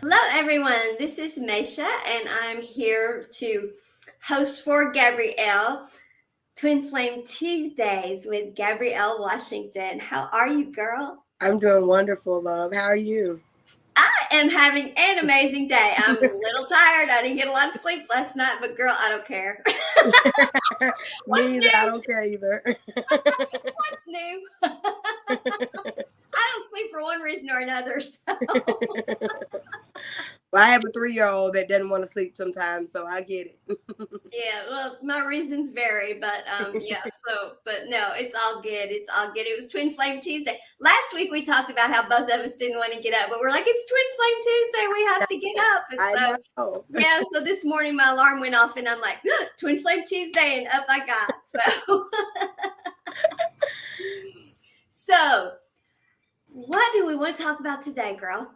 Hello, everyone. This is Maysha, and I'm here to host for Gabrielle Twin Flame Tuesdays with Gabrielle Washington. How are you, girl? I'm doing wonderful, love. How are you? I am having an amazing day. I'm a little tired. I didn't get a lot of sleep last night, but girl, I don't care. What's Me either. I new? don't care either. What's new? I don't sleep for one reason or another. So. Well, I have a 3-year-old that doesn't want to sleep sometimes, so I get it. Yeah, well, my reasons vary, but yeah, but no, it's all good. It's all good. It was Twin Flame Tuesday. Last week we talked about how both of us didn't want to get up, but we're like, it's Twin Flame Tuesday. We have to get up. And I so, know. yeah, so this morning my alarm went off and I'm like, Twin Flame Tuesday, and up I got. So, so what do we want to talk about today, girl?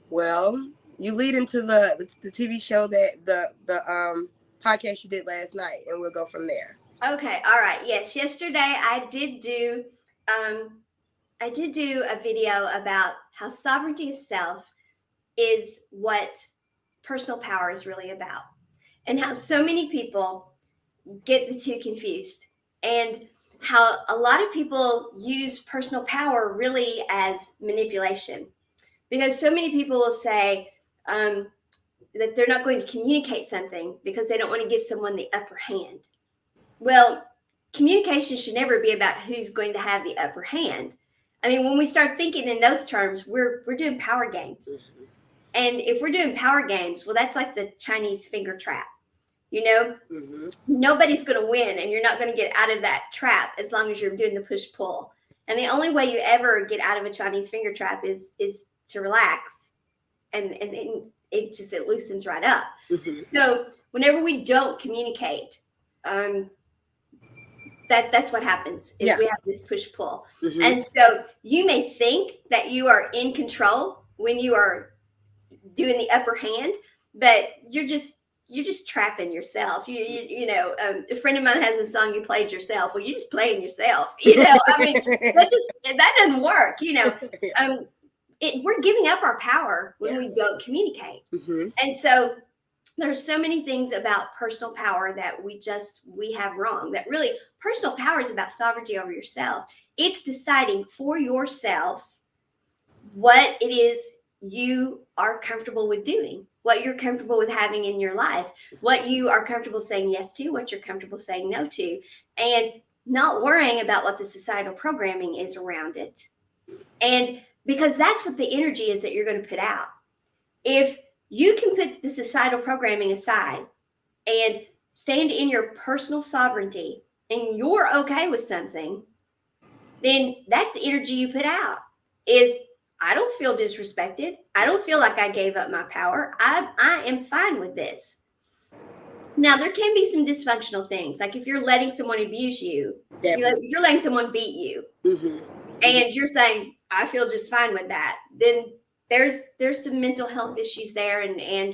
Well, you lead into the TV show that the podcast you did last night, and we'll go from there. Okay, all right. Yes, yesterday um I did do a video about how sovereignty of self is what personal power is really about, and how so many people get the two confused, and how a lot of people use personal power really as manipulation, because so many people will say that they're not going to communicate something because they don't want to give someone the upper hand. Well, communication should never be about who's going to have the upper hand. I mean, when we start thinking in those terms, we're doing power games. Mm-hmm. And if we're doing power games, well, that's like the Chinese finger trap. You know, Mm-hmm. nobody's going to win, and you're not going to get out of that trap as long as you're doing the push pull. And the only way you ever get out of a Chinese finger trap is to relax, and it loosens right up. Mm-hmm. So whenever we don't communicate, um, that's what happens is Yeah. we have this push pull. Mm-hmm. And so you may think that you are in control when you are doing the upper hand, but you're just trapping yourself. A friend of mine has a song, "You Played Yourself." Well, you're just playing yourself. I mean, that doesn't work. We're giving up our power when we don't communicate. Mm-hmm. And so there's so many things about personal power that we have wrong. That really, personal power is about sovereignty over yourself. It's deciding for yourself what it is you are comfortable with doing, what you're comfortable with having in your life, what you are comfortable saying yes to, what you're comfortable saying no to, and not worrying about what the societal programming is around it. And because that's what the energy is that you're going to put out. If you can put the societal programming aside and stand in your personal sovereignty, and you're okay with something, then that's the energy you put out. Is, I don't feel disrespected. I don't feel like I gave up my power. I am fine with this. Now, there can be some dysfunctional things, like if you're letting someone abuse you, if you're letting someone beat you, Mm-hmm. and you're saying, I feel just fine with that, then there's some mental health issues there, and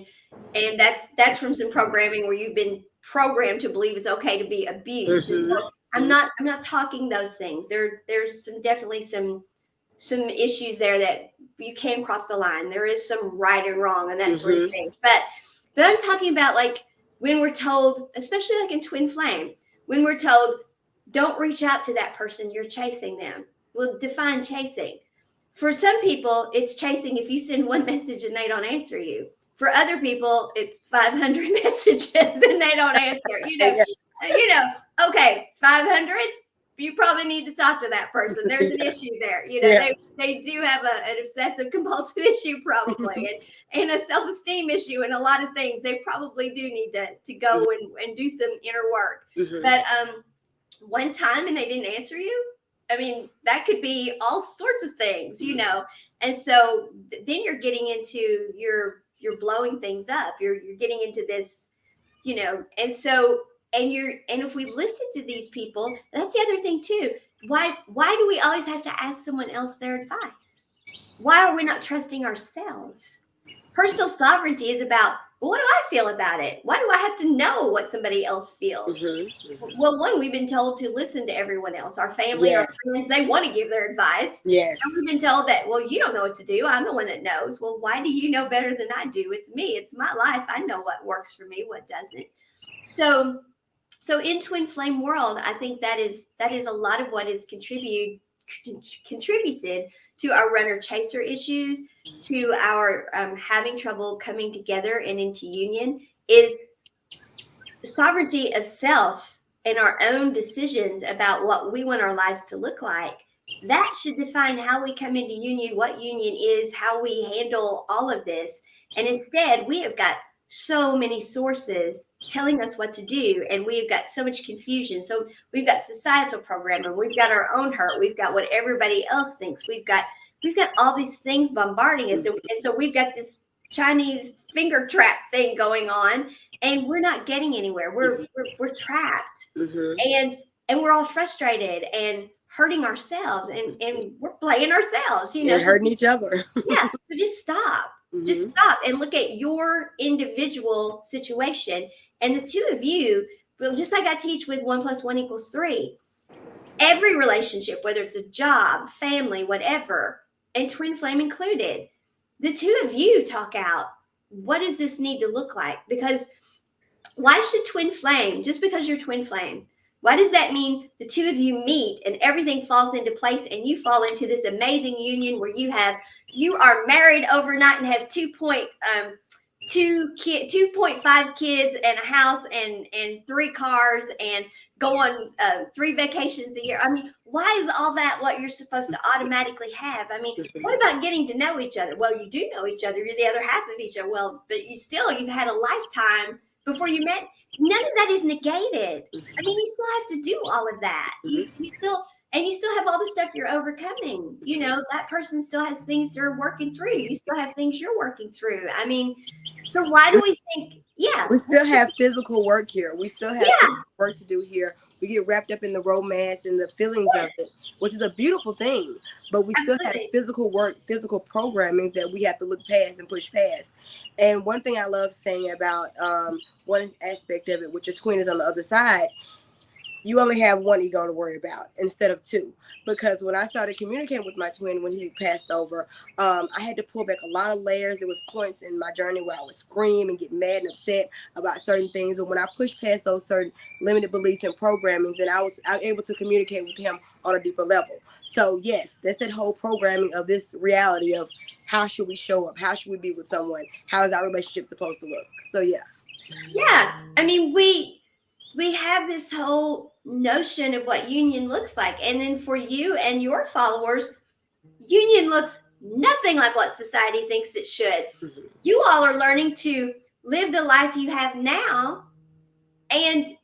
that's from some programming where you've been programmed to believe it's okay to be abused. And so I'm not talking those things. There's definitely some issues there that you can cross the line. There is some right and wrong and that sort of thing. But I'm talking about, like, when we're told, especially like in Twin Flame, when we're told, don't reach out to that person, you're chasing them. Well, define chasing. For some people, it's chasing if you send one message and they don't answer you. For other people, it's 500 messages and they don't answer. Okay, 500. You probably need to talk to that person. There's an issue there. They do have an obsessive compulsive issue probably, and a self-esteem issue, and a lot of things. They probably do need to go and do some inner work. Mm-hmm. But one time and they didn't answer you, I mean, that could be all sorts of things, And so then you're getting into you're blowing things up. You're getting into this, and so and if we listen to these people, that's the other thing too. Why do we always have to ask someone else their advice? Why are we not trusting ourselves? Personal sovereignty is about Well, what do I feel about it? Why do I have to know what somebody else feels? Well, one, we've been told to listen to everyone else, our family, our Yes. friends, they want to give their advice. Yes. And we've been told that, well, you don't know what to do. I'm the one that knows. Well, why do you know better than I do? It's me. It's my life. I know what works for me, what doesn't. So, so in twin flame world, I think that is a lot of what is contributed to our runner chaser issues, to our having trouble coming together and into union, is sovereignty of self and our own decisions about what we want our lives to look like. That should define how we come into union, what union is, how we handle all of this. And instead, we have got so many sources telling us what to do, and we've got so much confusion. So we've got societal programming, we've got our own hurt, we've got what everybody else thinks, we've got all these things bombarding us, and so we've got this Chinese finger trap thing going on, and we're not getting anywhere. We're trapped, and we're all frustrated and hurting ourselves, and we're playing ourselves, And so hurting each other. yeah, so just stop. Just stop and look at your individual situation. And the two of you, well, just like I teach with 1 + 1 = 3, every relationship, whether it's a job, family, whatever, and twin flame included, the two of you talk out, what does this need to look like? Because why should twin flame, just because you're twin flame, why does that mean the two of you meet and everything falls into place and you fall into this amazing union where you are married overnight and have 2.5 kids and a house and 3 cars and go on 3 vacations a year? I mean, why is all that what you're supposed to automatically have? I mean, what about getting to know each other? Well, you do know each other. You're the other half of each other. Well, but you've had a lifetime before you met. None of that is negated. I mean, you still have to do all of that. You still have all the stuff you're overcoming. That person still has things they're working through. You still have things you're working through. I mean, so why do we think, We still have physical work here. We still have work to do here. We get wrapped up in the romance and the feelings of it, which is a beautiful thing. But we still have physical work, physical programmings that we have to look past and push past. And one thing I love saying about one aspect of it, which your twin is on the other side, you only have one ego to worry about instead of 2. Because when I started communicating with my twin when he passed over, I had to pull back a lot of layers. There was points in my journey where I would scream and get mad and upset about certain things. But when I pushed past those certain limited beliefs and programmings, then I was able to communicate with him on a deeper level. So yes, that's that whole programming of this reality of how should we show up? How should we be with someone? How is our relationship supposed to look? So yeah. Yeah. I mean, we have this whole notion of what union looks like. And then for you and your followers, union looks nothing like what society thinks it should. You all are learning to live the life you have now, and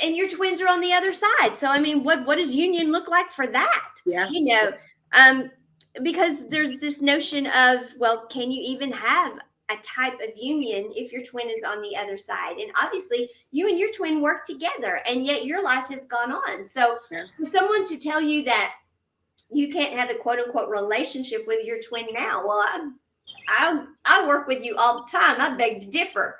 your twins are on the other side. So I mean, what does union look like for that? Yeah. Because there's this notion of, well, can you even have a type of union if your twin is on the other side? And obviously you and your twin work together, and yet your life has gone on. So for someone to tell you that you can't have a quote unquote relationship with your twin now, well, I work with you all the time. I beg to differ.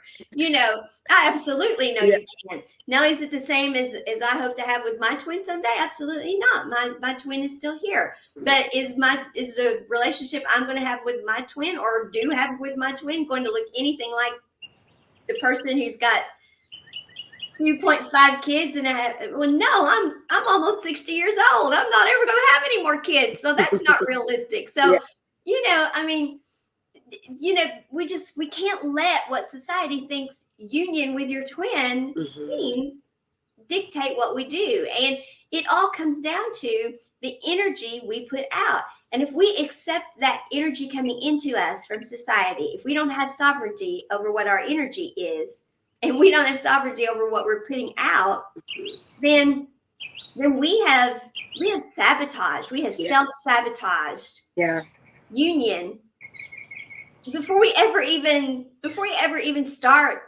I absolutely know you can. Now, is it the same as I hope to have with my twin someday? Absolutely not. My twin is still here. But is the relationship I'm going to have with my twin, or do have with my twin, going to look anything like the person who's got 2.5 kids and well, no, I'm almost 60 years old. I'm not ever going to have any more kids. So that's not realistic. So, I mean, we can't let what society thinks union with your twin means dictate what we do. And it all comes down to the energy we put out. And if we accept that energy coming into us from society, if we don't have sovereignty over what our energy is, and we don't have sovereignty over what we're putting out, then we have sabotaged, we have self-sabotaged union before we ever even start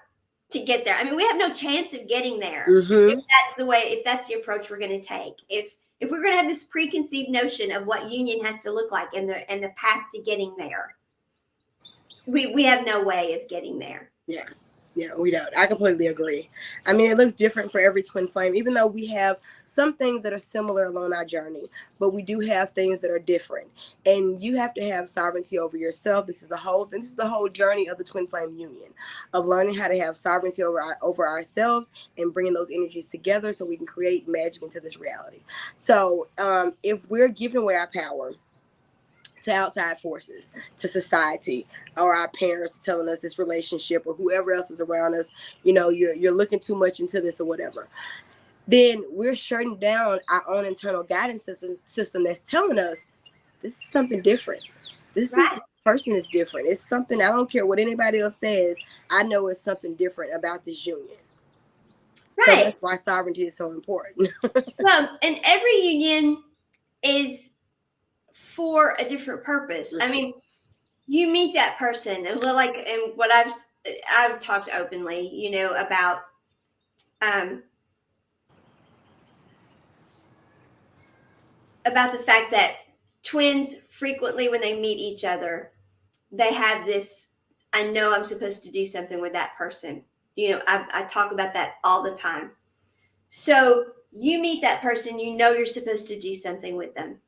to get there. I mean, we have no chance of getting there if that's the approach we're going to take. If we're going to have this preconceived notion of what union has to look like and the path to getting there, we have no way of getting there. Yeah. Yeah, we don't. I completely agree. I mean, it looks different for every twin flame, even though we have some things that are similar along our journey, but we do have things that are different. And you have to have sovereignty over yourself. This is the whole journey of the twin flame union, of learning how to have sovereignty over ourselves and bringing those energies together so we can create magic into this reality. So, if we're giving away our power to outside forces, to society, or our parents telling us this relationship, or whoever else is around us, you're looking too much into this or whatever, then we're shutting down our own internal guidance system that's telling us this is something different. This Right. person is different. It's something, I don't care what anybody else says, I know it's something different about this union. So Right. that's why sovereignty is so important. Well, and every union is for a different purpose. I mean, you meet that person, and well, like, and what I've talked openly, um, about the fact that twins frequently, when they meet each other, they have this. I know I'm supposed to do something with that person. I talk about that all the time. So you meet that person, you're supposed to do something with them.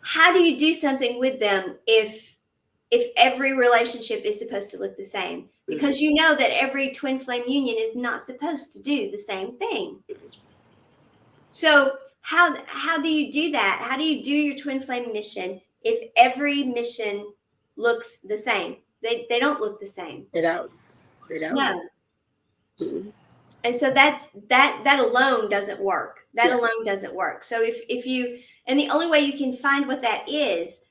How do you do something with them if every relationship is supposed to look the same? Because you know that every twin flame union is not supposed to do the same thing. So how do you do that? How do you do your twin flame mission if every mission looks the same? They don't look the same. They don't. They don't. No. Mm-hmm. And so that alone doesn't work. That Yeah. alone doesn't work. So if you, and the only way you can find what that is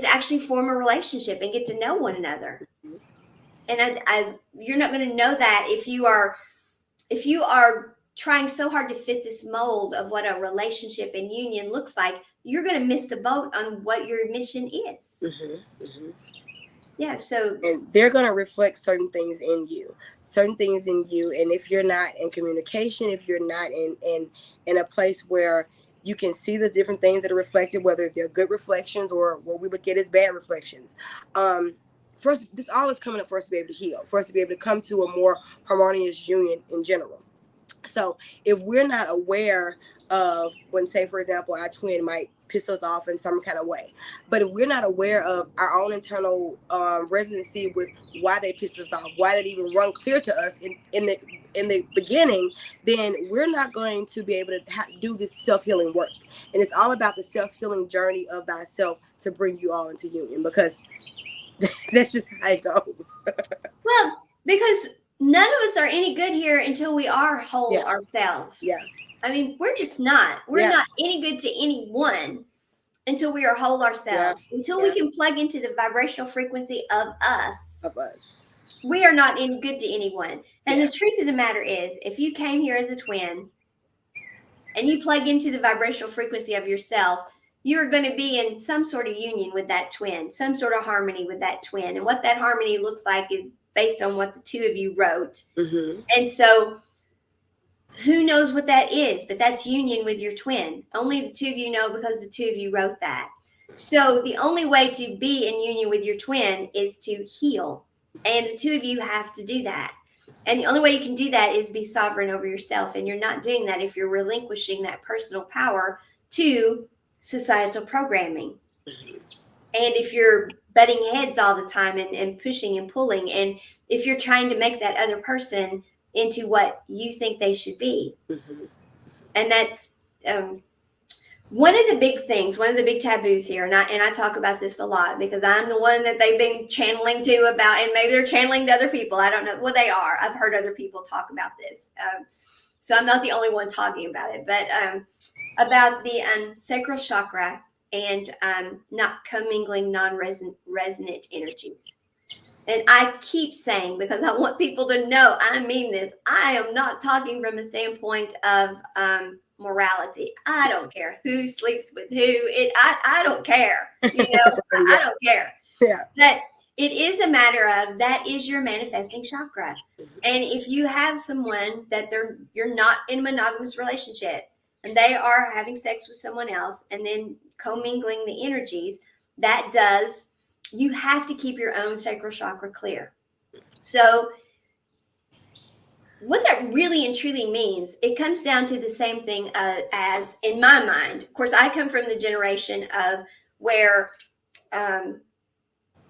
actually form a relationship and get to know one another. And you're not going to know that if you are trying so hard to fit this mold of what a relationship and union looks like. You're going to miss the boat on what your mission is. Mm-hmm. Mm-hmm. Yeah. So And they're going to reflect certain things in you. And if you're not in communication, if you're not in a place where you can see the different things that are reflected, whether they're good reflections or what we look at as bad reflections, first, this all is coming up for us to be able to heal, for us to be able to come to a more harmonious union in general. So if we're not aware of when, say, for example, our twin might piss us off in some kind of way, but if we're not aware of our own internal residency with why they pissed us off, why that even run clear to us in the beginning, then we're not going to be able to do this self-healing work. And it's all about the self-healing journey of thyself to bring you all into union, because that's just how it goes. well, because none of us are any good here until we are whole ourselves. Yeah. I mean, we're just not. We're not any good to anyone until we are whole ourselves. Until we can plug into the vibrational frequency of us. We are not any good to anyone. And the truth of the matter is, if you came here as a twin and you plug into the vibrational frequency of yourself, you are going to be in some sort of union with that twin, some sort of harmony with that twin. And what that harmony looks like is based on what the two of you wrote. Mm-hmm. And so who knows what that is, but that's union with your twin. Only the two of you know, because the two of you wrote that. So the only way to be in union with your twin is to heal. And the two of you have to do that. And the only way you can do that is be sovereign over yourself. And you're not doing that if you're relinquishing that personal power to societal programming. And if you're butting heads all the time and pushing and pulling, and if you're trying to make that other person into what you think they should be. And that's one of the big things, one of the big taboos here. And I talk about this a lot because I'm the one that they've been channeling to about, and maybe they're channeling to other people. I don't know. Well, they are. I've heard other people talk about this. So I'm not the only one talking about it, but about the sacral chakra and not commingling non-resonant energies. And I keep saying, because I want people to know, I mean this, I am not talking from a standpoint of morality. I don't care who sleeps with who. I don't care. I don't care. Yeah. But it is a matter of, that is your manifesting chakra. And if you have someone that you're not in a monogamous relationship and they are having sex with someone else and then commingling the energies, you have to keep your own sacral chakra clear. So what that really and truly means, it comes down to the same thing as in my mind. Of course, I come from the generation of where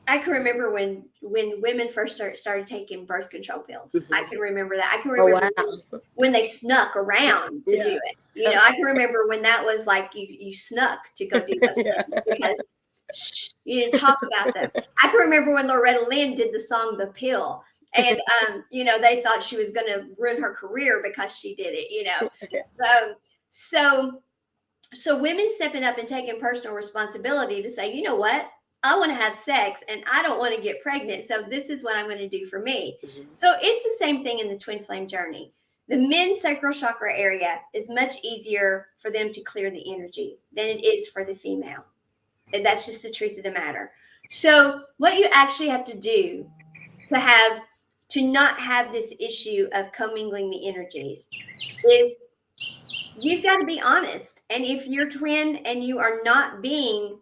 I can remember when women first started taking birth control pills. I can remember that. I can remember when they snuck around to do it. You know, I can remember when that was like you snuck to go do those things because you didn't talk about them. I can remember when Loretta Lynn did the song "The Pill." And you know, they thought she was going to ruin her career because she did it. You know, so women stepping up and taking personal responsibility to say, you know what, I want to have sex and I don't want to get pregnant. So this is what I'm going to do for me. So it's the same thing in the twin flame journey. The men's sacral chakra area is much easier for them to clear the energy than it is for the female. And that's just the truth of the matter. So what you actually have to do to not have this issue of commingling the energies is you've got to be honest. And if you're twin and you are not being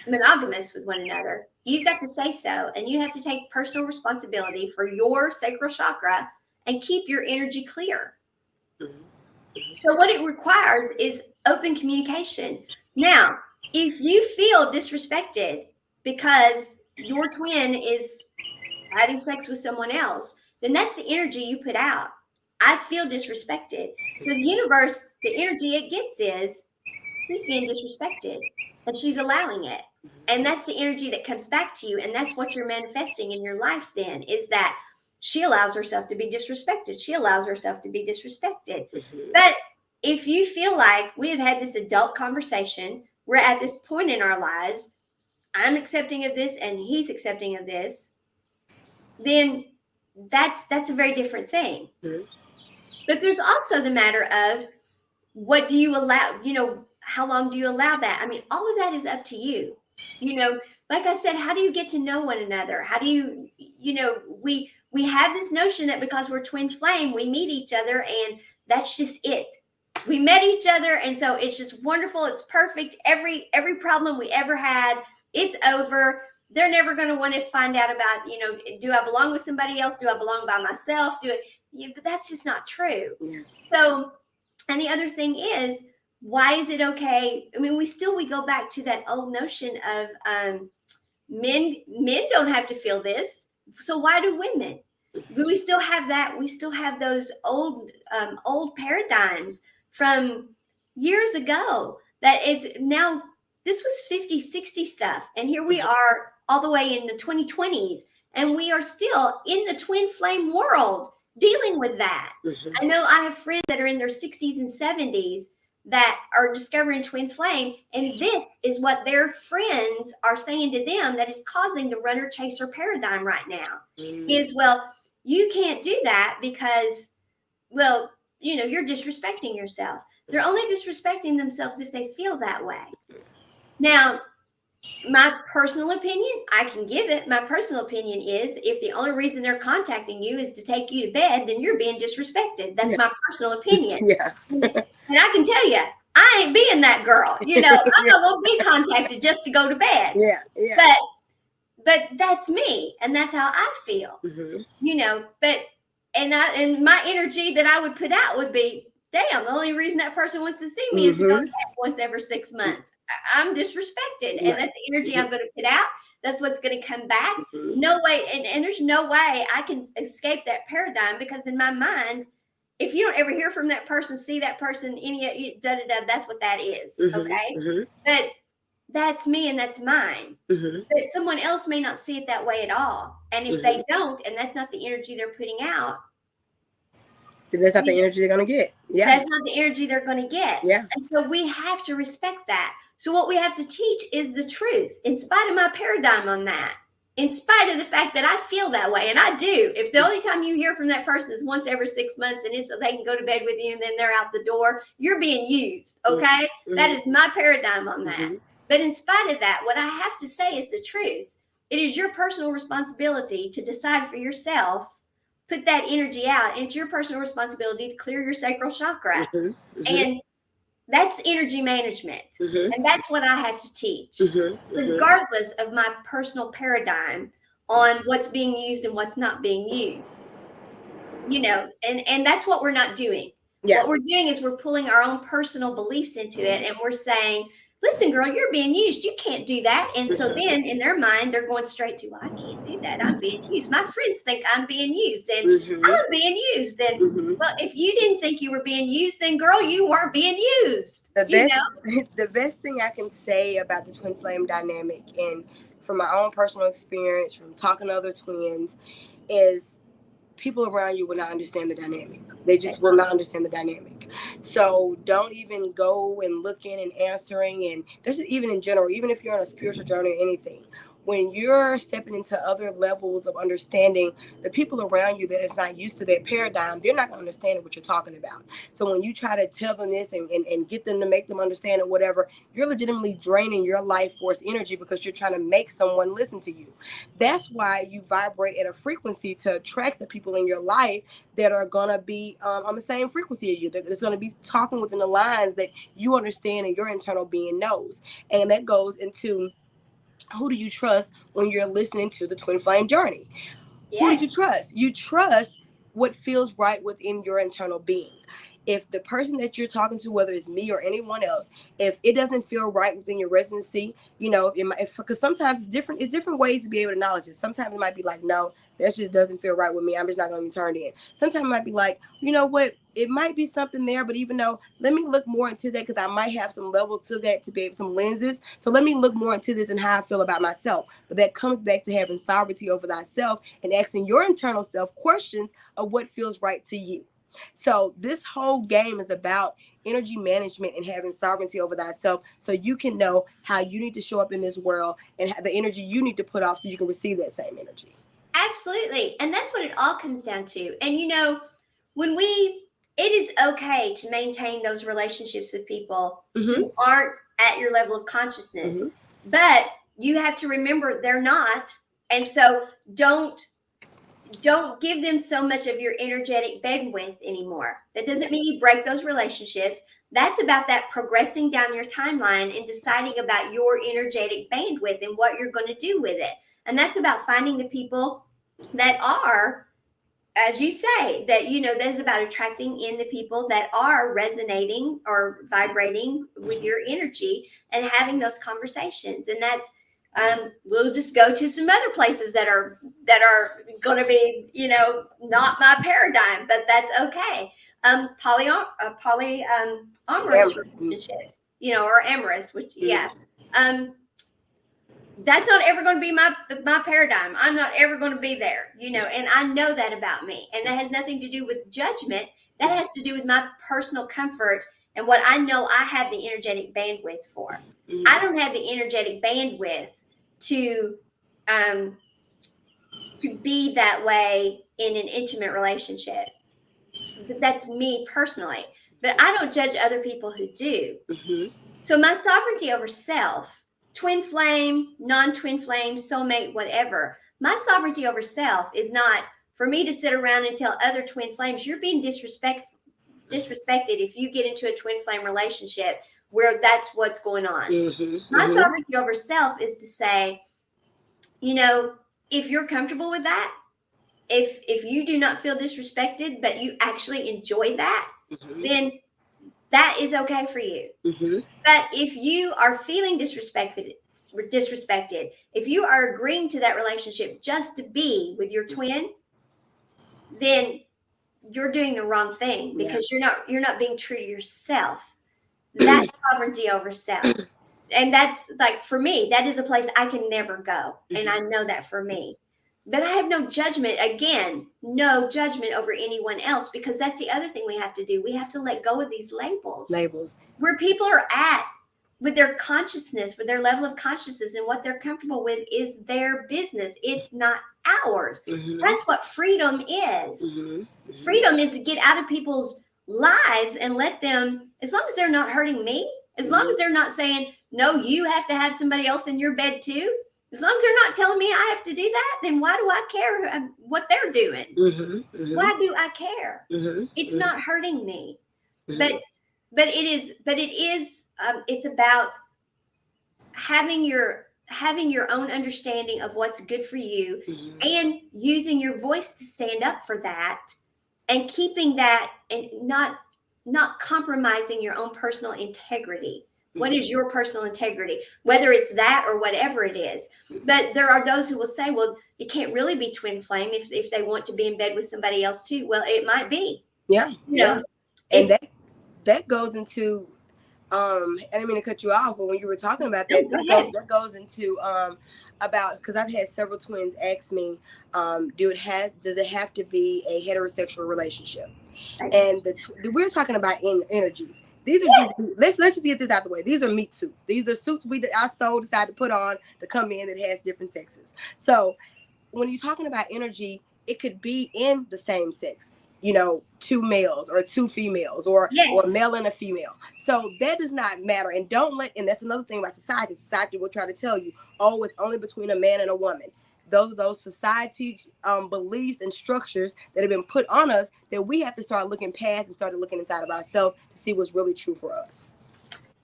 monogamous with one another, you've got to say so. And you have to take personal responsibility for your sacral chakra and keep your energy clear. So what it requires is open communication. Now, if you feel disrespected because your twin is having sex with someone else, then that's the energy you put out. I feel disrespected. So the universe, the energy it gets is she's being disrespected and she's allowing it. And that's the energy that comes back to you. And that's what you're manifesting in your life then, is that she allows herself to be disrespected. She allows herself to be disrespected. But if you feel like we have had this adult conversation, we're at this point in our lives, I'm accepting of this and he's accepting of this, then that's a very different thing. But there's also the matter of what do you allow, you know, how long do you allow that? I mean, all of that is up to you. You know, like I said, how do you get to know one another? How do you, you know, we have this notion that because we're twin flame, we meet each other and that's just it. We met each other and so it's just wonderful. It's perfect. Every problem we ever had, it's over. They're never going to want to find out about, you know, do I belong with somebody else? Do I belong by myself? But that's just not true. Yeah. So, and the other thing is, why is it okay? I mean, we go back to that old notion of men don't have to feel this. So why do women? But we still have that. We still have those old paradigms from years ago that is now, this was 50, 60 stuff. And here we are all the way in the 2020s. And we are still in the twin flame world dealing with that. I know I have friends that are in their 60s and 70s that are discovering twin flame. And this is what their friends are saying to them that is causing the runner chaser paradigm right now is, well, you can't do that because, well, you know, you're disrespecting yourself. They're only disrespecting themselves if they feel that way. Now, my personal opinion, I can give it. My personal opinion is if the only reason they're contacting you is to take you to bed, then you're being disrespected. That's my personal opinion. Yeah. And I can tell you, I ain't being that girl. You know, I'm not going to be contacted just to go to bed. Yeah. Yeah. But that's me. And that's how I feel. You know, and my energy that I would put out would be, damn, the only reason that person wants to see me is to go back once every 6 months. I'm disrespected. And that's the energy I'm going to put out. That's what's going to come back. No way. And there's no way I can escape that paradigm because in my mind, if you don't ever hear from that person, see that person, that's what that is. Okay. But that's me and that's mine. But someone else may not see it that way at all. And if they don't, and that's not the energy they're putting out, that's not the energy they're going to get. Yeah. That's not the energy they're going to get. Yeah. And so we have to respect that. So what we have to teach is the truth, in spite of my paradigm on that, in spite of the fact that I feel that way. And I do. If the only time you hear from that person is once every 6 months and it's so they can go to bed with you and then they're out the door, you're being used. Okay. That is my paradigm on that. But in spite of that, what I have to say is the truth. It is your personal responsibility to decide for yourself. Put that energy out. It's your personal responsibility to clear your sacral chakra. And that's energy management. And that's what I have to teach. Regardless of my personal paradigm on what's being used and what's not being used. And that's what we're not doing. Yeah. What we're doing is we're pulling our own personal beliefs into it, and we're saying, listen, girl, you're being used, you can't do that. And so then in their mind they're going straight to, well, I can't do that, I'm being used, my friends think I'm being used, and I'm being used. And well, if you didn't think you were being used, then girl, you weren't being used. The best thing I can say about the twin flame dynamic, and from my own personal experience from talking to other twins, is people around you will not understand the dynamic. They just will not understand the dynamic. So don't even go and looking and answering. And this is even in general, even if you're on a spiritual journey or anything, when you're stepping into other levels of understanding, the people around you that is not used to that paradigm, they're not going to understand what you're talking about. So when you try to tell them this and get them to make them understand it, whatever, you're legitimately draining your life force energy because you're trying to make someone listen to you. That's why you vibrate at a frequency to attract the people in your life that are going to be on the same frequency as you. That's going to be talking within the lines that you understand and your internal being knows. And that goes into, who do you trust when you're listening to the twin flame journey? Yes. Who do you trust? You trust what feels right within your internal being. If the person that you're talking to, whether it's me or anyone else, if it doesn't feel right within your residency, because sometimes it's different ways to be able to acknowledge it. Sometimes it might be like, no, that just doesn't feel right with me, I'm just not going to be turned in. Sometimes it might be like, you know what, it might be something there, but even though, let me look more into that, because I might have some levels to that, to be able, some lenses. So let me look more into this and how I feel about myself. But that comes back to having sovereignty over thyself and asking your internal self questions of what feels right to you. So this whole game is about energy management and having sovereignty over thyself, so you can know how you need to show up in this world and the energy you need to put off so you can receive that same energy. Absolutely. And that's what it all comes down to. And it is okay to maintain those relationships with people who aren't at your level of consciousness, but you have to remember they're not. And so don't give them so much of your energetic bandwidth anymore. That doesn't mean you break those relationships. That's about that progressing down your timeline and deciding about your energetic bandwidth and what you're going to do with it. And that's about finding the people that are, as you say, that's about attracting in the people that are resonating or vibrating with your energy and having those conversations. And that's, we'll just go to some other places that are going to be, not my paradigm, but that's okay. Polyamorous relationships, or amorous, which, yeah. That's not ever going to be my paradigm. I'm not ever going to be there, and I know that about me. And that has nothing to do with judgment. That has to do with my personal comfort and what I know I have the energetic bandwidth for. I don't have the energetic bandwidth to be that way in an intimate relationship. That's me personally. But I don't judge other people who do. So my sovereignty over self, twin flame, non-twin flame, soulmate, whatever. My sovereignty over self is not for me to sit around and tell other twin flames, you're being disrespected if you get into a twin flame relationship where that's what's going on. My sovereignty over self is to say, if you're comfortable with that, if you do not feel disrespected, but you actually enjoy that, then that is okay for you. But if you are feeling disrespected, if you are agreeing to that relationship just to be with your twin, then you're doing the wrong thing, because you're not being true to yourself. That's sovereignty over self. And that's like, for me, that is a place I can never go. And I know that for me. But I have no judgment, again, no judgment over anyone else, because that's the other thing we have to do. We have to let go of these labels. Where people are at with their consciousness, with their level of consciousness, and what they're comfortable with is their business. It's not ours. That's what freedom is. Freedom is to get out of people's lives and let them, as long as they're not hurting me, as long as they're not saying, no, you have to have somebody else in your bed too. As long as they're not telling me I have to do that, then why do I care what they're doing? Why do I care? It's not hurting me. But it is. It's about having your having your own understanding of what's good for you, Mhm. and using your voice to stand up for that, and keeping that, and not compromising your own personal integrity. What Mhm. is your personal integrity? Whether it's that or whatever it is. But there are those who will say, well, it can't really be twin flame if they want to be in bed with somebody else too. Well, it might be. Yeah, You yeah. know, And if that goes into I didn't mean to cut you off, but when you were talking about no, that, go ahead. that goes into about, because I've had several twins ask me, does it have to be a heterosexual relationship? And we're talking about energies. These are just, let's just get this out the way. These are meat suits. These are suits our soul decided to put on to come in that has different sexes. So when you're talking about energy, it could be in the same sex, two males or two females, or a Yes. male and a female. So that does not matter. And and that's another thing about society. Society will try to tell you, oh, it's only between a man and a woman. Those are those society beliefs and structures that have been put on us, that we have to start looking past and start looking inside of ourselves to see what's really true for us.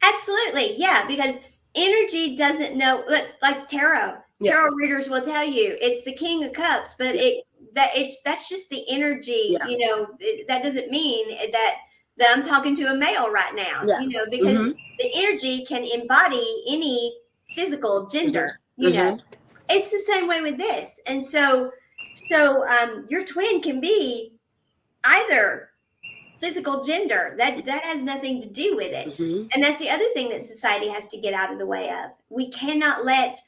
Absolutely. Yeah, because energy doesn't know, like tarot. Yeah. Tarot readers will tell you it's the King of Cups, but that's just the energy, Yeah. that doesn't mean that I'm talking to a male right now, Yeah. because Mm-hmm. the energy can embody any physical gender, Mm-hmm. Mm-hmm. It's the same way with this. And your twin can be either physical gender. That has nothing to do with it. Mm-hmm. And that's the other thing that society has to get out of the way of. We cannot let,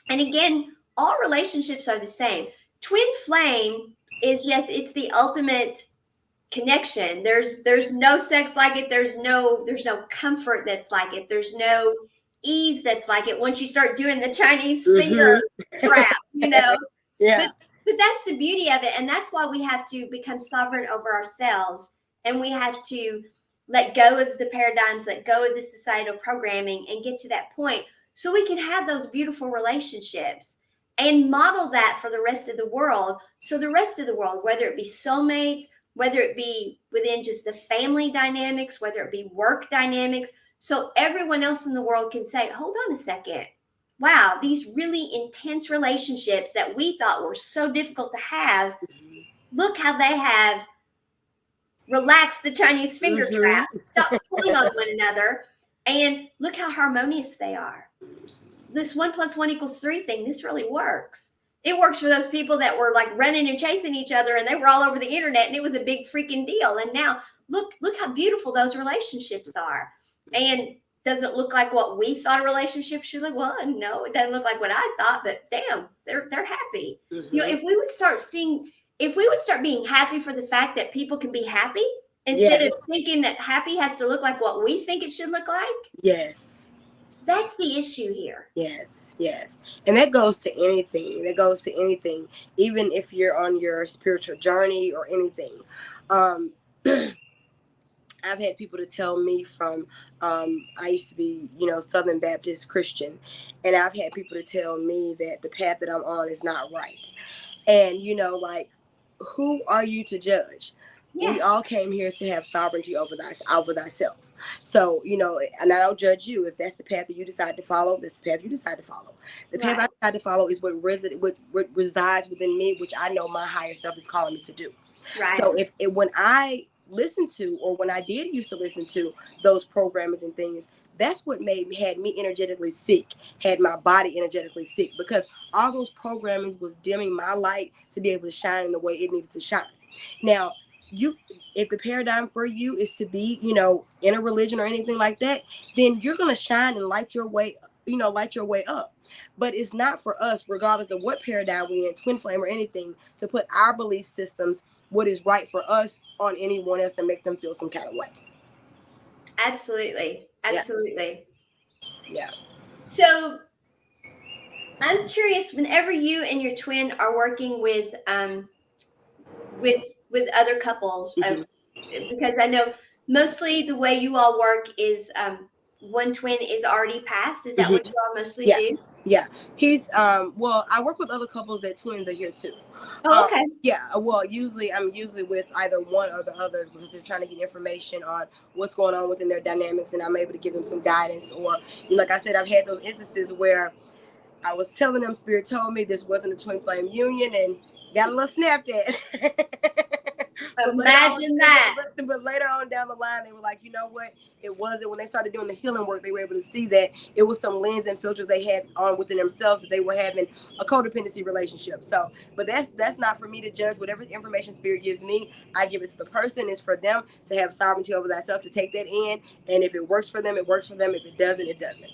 and again, all relationships are the same. Twin flame is, yes, it's the ultimate connection. There's no sex like it. There's no comfort that's like it. There's no ease that's like it once you start doing the Chinese finger trap, Yeah. but but that's the beauty of it, and that's why we have to become sovereign over ourselves, and we have to let go of the paradigms, let go of the societal programming, and get to that point so we can have those beautiful relationships and model that for the rest of the world. So the rest of the world, whether it be soulmates, whether it be within just the family dynamics, whether it be work dynamics, so everyone else in the world can say, hold on a second. Wow, these really intense relationships that we thought were so difficult to have, look how they have relaxed the Chinese finger trap, stopped pulling on one another, and look how harmonious they are. This 1 + 1 = 3 thing, this really works. It works for those people that were like running and chasing each other, and they were all over the internet, and it was a big freaking deal. And now look how beautiful those relationships are. And does it look like what we thought a relationship should look? Well, no, it doesn't look like what I thought, but damn, they're happy. Mm-hmm. If we would start being happy for the fact that people can be happy, instead Yes. of thinking that happy has to look like what we think it should look like, Yes. that's the issue here. Yes, yes. And that goes to anything. That goes to anything, even if you're on your spiritual journey or anything. Um, I've had people to tell me from, I used to be, Southern Baptist Christian, and I've had people to tell me that the path that I'm on is not right. And, like, who are you to judge? Yeah. We all came here to have sovereignty over thyself. So, and I don't judge you. If that's the path that you decide to follow, that's the path you decide to follow. The path I decide to follow is what resides within me, which I know my higher self is calling me to do. Right. So when I listen to, or when I did used to listen to those programmers and things, that's what had me energetically sick, had my body energetically sick, because all those programmings was dimming my light to be able to shine in the way it needed to shine. Now, if the paradigm for you is to be, in a religion or anything like that, then you're going to shine and light your way up. But it's not for us, regardless of what paradigm we're in, twin flame or anything, to put our belief systems, what is right for us, on anyone else and make them feel some kind of way. Absolutely. Absolutely. Yeah. So I'm curious, whenever you and your twin are working with other couples, because I know mostly the way you all work is one twin is already passed. Is that what you all mostly do? Yeah. He's well, I work with other couples that twins are here too. Oh, okay. Yeah, well, I'm usually with either one or the other, because they're trying to get information on what's going on within their dynamics, and I'm able to give them some guidance. Or, like I said, I've had those instances where I was telling them, Spirit told me this wasn't a twin flame union, and got a little snapped at. Imagine that. But later on down the line, they were like, you know what? It wasn't. When they started doing the healing work, they were able to see that it was some lens and filters they had on within themselves, that they were having a codependency relationship. So, but that's not for me to judge. Whatever information Spirit gives me, I give it to the person. It's for them to have sovereignty over that self, to take that in. And if it works for them, it works for them. If it doesn't, it doesn't.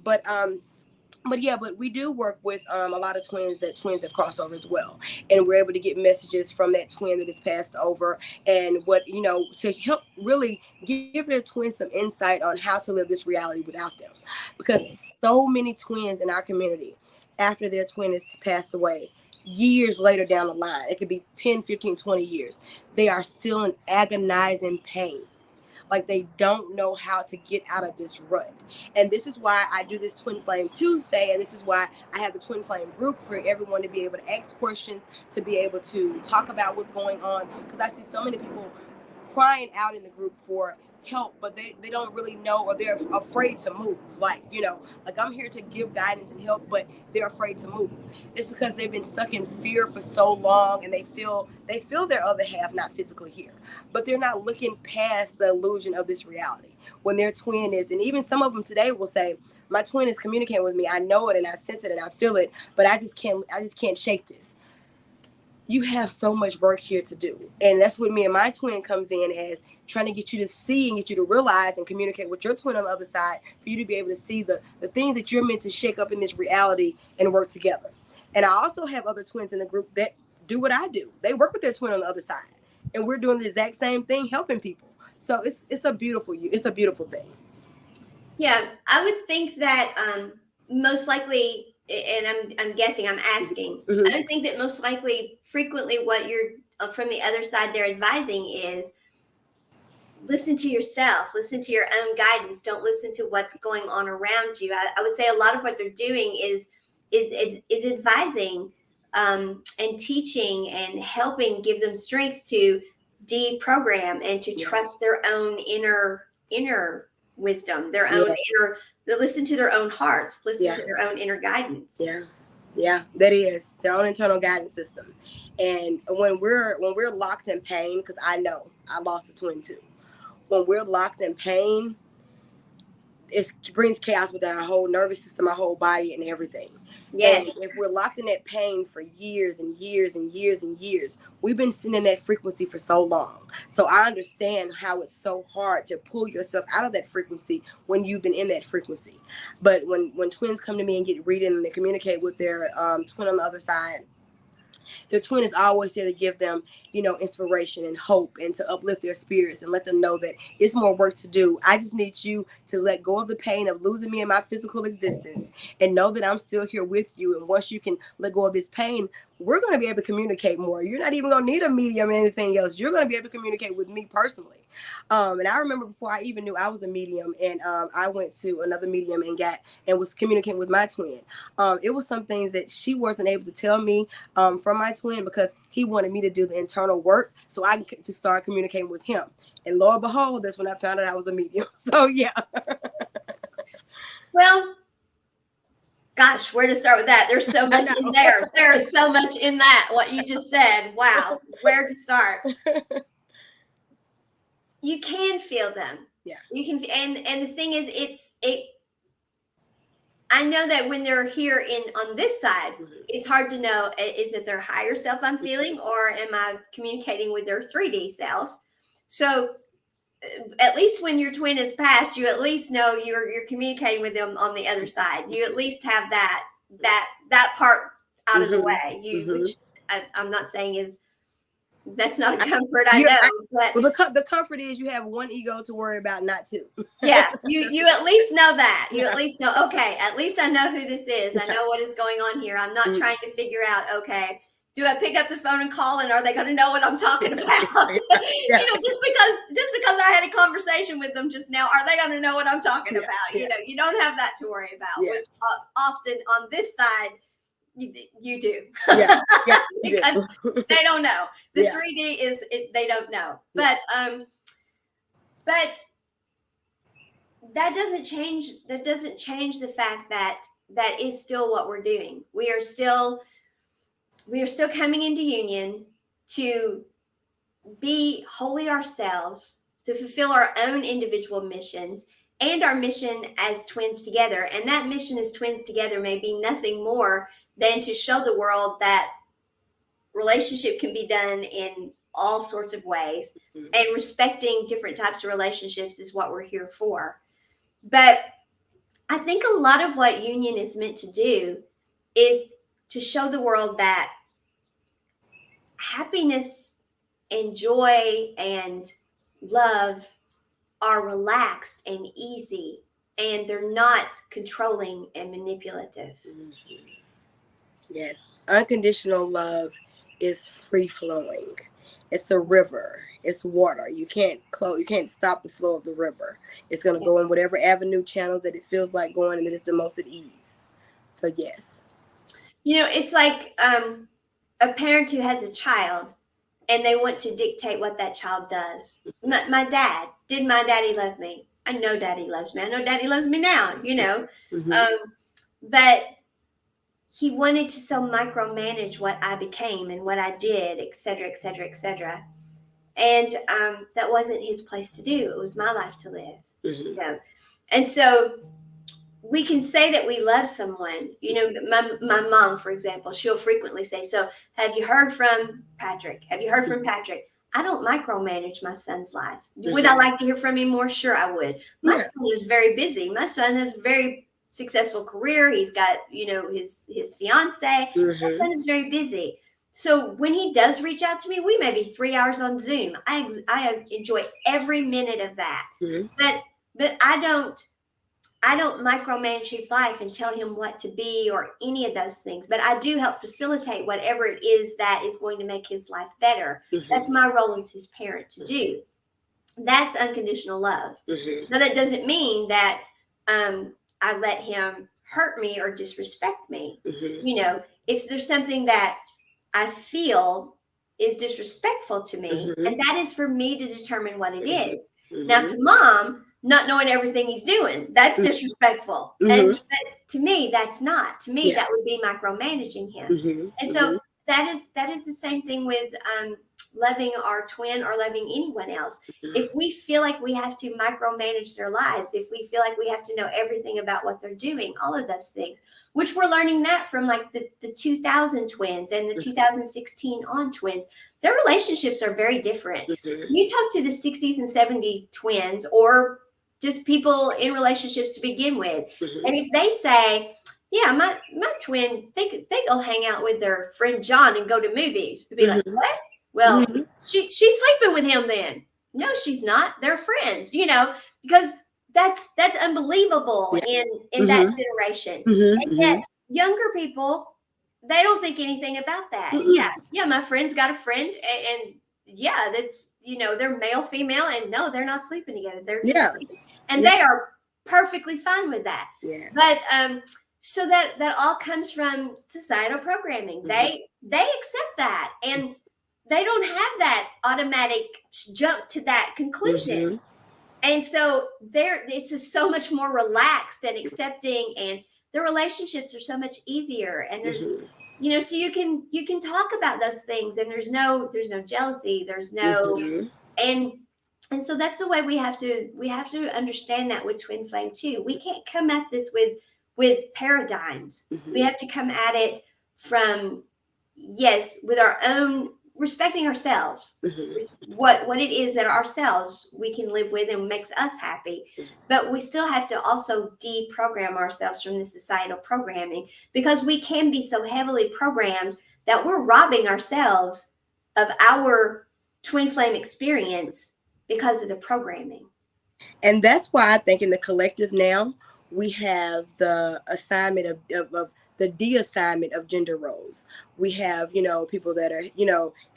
But we do work with a lot of twins have crossed over as well, and we're able to get messages from that twin that has passed over, and what, to help really give their twins some insight on how to live this reality without them, because so many twins in our community, after their twin has passed away, years later down the line, it could be 10, 15, 20 years, they are still in agonizing pain. Like, they don't know how to get out of this rut. And this is why I do this Twin Flame Tuesday. And this is why I have the Twin Flame group, for everyone to be able to ask questions, to be able to talk about what's going on. Because I see so many people crying out in the group for help, but they don't really know, or they're afraid to move. Like I'm here to give guidance and help, but they're afraid to move. It's because they've been stuck in fear for so long, and they feel their other half not physically here, but they're not looking past the illusion of this reality. When their twin is, and even some of them today will say, my twin is communicating with me, I know it and I sense it and I feel it, but I just can't shake this. You have so much work here to do. And that's what me and my twin comes in as, trying to get you to see and get you to realize and communicate with your twin on the other side, for you to be able to see the things that you're meant to shake up in this reality and work together. And I also have other twins in the group that do what I do. They work with their twin on the other side, and we're doing the exact same thing, helping people. So it's a beautiful thing. Yeah, I would think that most likely, and I'm guessing, I'm asking, Mm-hmm. I would think that most likely, frequently, what you're from the other side they're advising is, listen to yourself, listen to your own guidance. Don't listen to what's going on around you. I would say a lot of what they're doing is advising and teaching and helping give them strength to deprogram and to trust their own inner wisdom, their own inner, listen to their own hearts, listen to their own inner guidance. Yeah, that is their own internal guidance system. And when we're locked in pain, because I know I lost a twin too. When we're locked in pain, it brings chaos within our whole nervous system, our whole body, and everything. Yes. And if we're locked in that pain for years and years and years and years, we've been sitting in that frequency for so long. So I understand how it's so hard to pull yourself out of that frequency when you've been in that frequency. But when twins come to me and get reading and they communicate with their twin on the other side, their twin is always there to give them, inspiration and hope, and to uplift their spirits and let them know that it's more work to do. I just need you to let go of the pain of losing me in my physical existence and know that I'm still here with you. And once you can let go of this pain, we're going to be able to communicate more. You're not even going to need a medium or anything else. You're going to be able to communicate with me personally. And I remember before I even knew I was a medium, and I went to another medium and was communicating with my twin. It was some things that she wasn't able to tell me from my twin, because he wanted me to do the internal work so I can to start communicating with him. And lo and behold, that's when I found out I was a medium. So yeah. Well, gosh, where to start with that? There's so much in there. There is so much in that, what you just said. Wow. Where to start? You can feel them. Yeah. You can, and the thing is, I know that when they're here on this side, it's hard to know, is it their higher self I'm feeling, or am I communicating with their 3D self? So at least when your twin is passed, you at least know you're communicating with them on the other side. You at least have that part out of the way. Which I'm not saying is, that's not a comfort, I know. But the comfort is you have one ego to worry about, not two. Yeah, you at least know that. You at least know, okay, at least I know who this is. I know what is going on here. I'm not trying to figure out, okay, do I pick up the phone and call, and are they going to know what I'm talking about? Just because I had a conversation with them just now, are they going to know what I'm talking about? You don't have that to worry about, which often on this side, you do. Because they don't know. The 3D is, they don't know. But that doesn't change the fact that that is still what we're doing. We are still coming into union to be wholly ourselves, to fulfill our own individual missions and our mission as twins together. And that mission as twins together may be nothing more than to show the world that relationship can be done in all sorts of ways, and respecting different types of relationships is what we're here for. But I think a lot of what union is meant to do is to show the world that happiness and joy and love are relaxed and easy, and they're not controlling and manipulative. Yes, unconditional love is free flowing. It's a river. It's water. You can't stop the flow of the river. It's going to go in whatever avenue channels that it feels like going, and it is the most at ease. So yes. It's like a parent who has a child and they want to dictate what that child does. My daddy love me? I know daddy loves me. I know daddy loves me now, but he wanted to so micromanage what I became and what I did, et cetera, et cetera, et cetera. And that wasn't his place to do. It was my life to live. And so we can say that we love someone. My mom, for example, she'll frequently say, so have you heard from Patrick? Have you heard from Patrick? I don't micromanage my son's life. Would I like to hear from him more? Sure, I would. My son is very busy. My son has a very successful career. He's got, his fiance. My son is very busy. So when he does reach out to me, we may be 3 hours on Zoom. I enjoy every minute of that. But I don't micromanage his life and tell him what to be or any of those things. But I do help facilitate whatever it is that is going to make his life better. That's my role as his parent to do. That's unconditional love. Now, that doesn't mean that I let him hurt me or disrespect me. If there's something that I feel is disrespectful to me, and that is for me to determine what it is. Now, to mom, not knowing everything he's doing, that's disrespectful. But to me, that's not. To me, that would be micromanaging him. And so that is the same thing with loving our twin or loving anyone else. If we feel like we have to micromanage their lives, if we feel like we have to know everything about what they're doing, all of those things, which we're learning that from like the 2000 twins and the 2016 on twins, their relationships are very different. You talk to the 60s and 70s twins, or just people in relationships to begin with, and if they say, yeah, my twin, they go hang out with their friend John and go to movies, to be like, what? Well, she's sleeping with him then. No, she's not. They're friends, because that's unbelievable in that generation. And yet younger people, they don't think anything about that. Yeah, my friend's got a friend, and yeah, that's, they're male, female, and no, they're not sleeping together. They're sleeping. And they are perfectly fine with that. But so that all comes from societal programming. They accept that, and they don't have that automatic jump to that conclusion. And so it's just so much more relaxed and accepting, and the relationships are so much easier. And there's so you can talk about those things, and there's no jealousy, there's no and so that's the way we have to understand that with Twin Flame too. We can't come at this with paradigms. We have to come at it from, with our own, respecting ourselves, what it is that ourselves we can live with and makes us happy. But we still have to also deprogram ourselves from the societal programming, because we can be so heavily programmed that we're robbing ourselves of our twin flame experience because of the programming. And that's why I think in the collective now, we have the assignment of the de-assignment of gender roles. We have, people that are,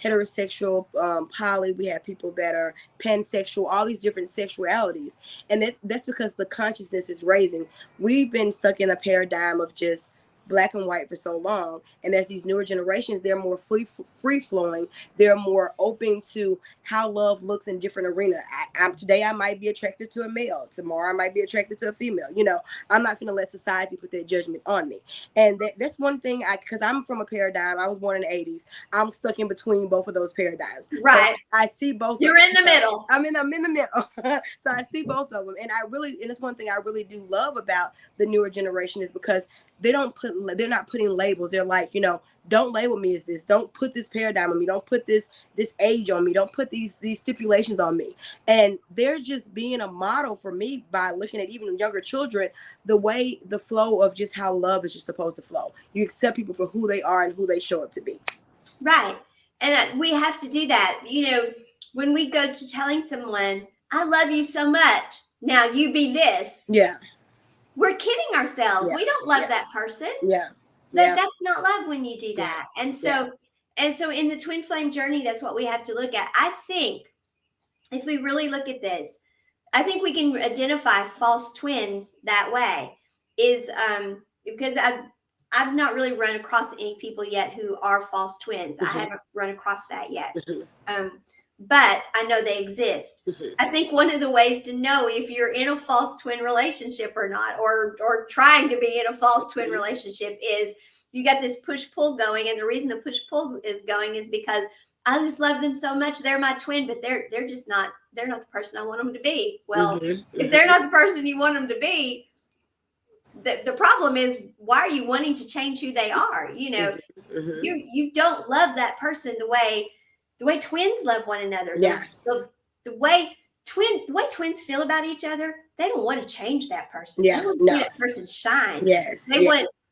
heterosexual, poly. We have people that are pansexual, all these different sexualities. And that's because the consciousness is raising. We've been stuck in a paradigm of just black and white for so long. And as these newer generations, they're more free flowing. They're more open to how love looks in different arena. Today I might be attracted to a male. Tomorrow I might be attracted to a female. You know, I'm not going to let society put that judgment on me. And that's one thing, because I'm from a paradigm. I was born in the 80s. I'm stuck in between both of those paradigms. Right. So I see both. You're in the middle. I'm in the middle. So I see both of them. And it's one thing I really do love about the newer generation is because they're not putting labels. They're like, you know, don't label me as this. Don't put this paradigm on me. Don't put this age on me. Don't put these stipulations on me. And they're just being a model for me by looking at even younger children, the flow of just how love is just supposed to flow. You accept people for who they are and who they show up to be. Right. And we have to do that. You know, when we go to telling someone, I love you so much, now you be this. Yeah. We're kidding ourselves. Yeah. We don't love that person. Yeah. That's not love when you do that. And so in the twin flame journey, that's what we have to look at. I think if we really look at this, I think we can identify false twins that way is because I've not really run across any people yet who are false twins. Mm-hmm. I haven't run across that yet. Mm-hmm. But I know they exist. Mm-hmm. I think one of the ways to know if you're in a false twin relationship or not, or trying to be in a false twin relationship, is you got this push-pull going. And the reason the push-pull is going is because I just love them so much. They're my twin, but they're not the person I want them to be. Well, if they're not the person you want them to be, the problem is, why are you wanting to change who they are? You know, you don't love that person the way twins love one another. Yeah. The way twins feel about each other, they don't want to change that person. Yeah. They want to see that person shine. Yes.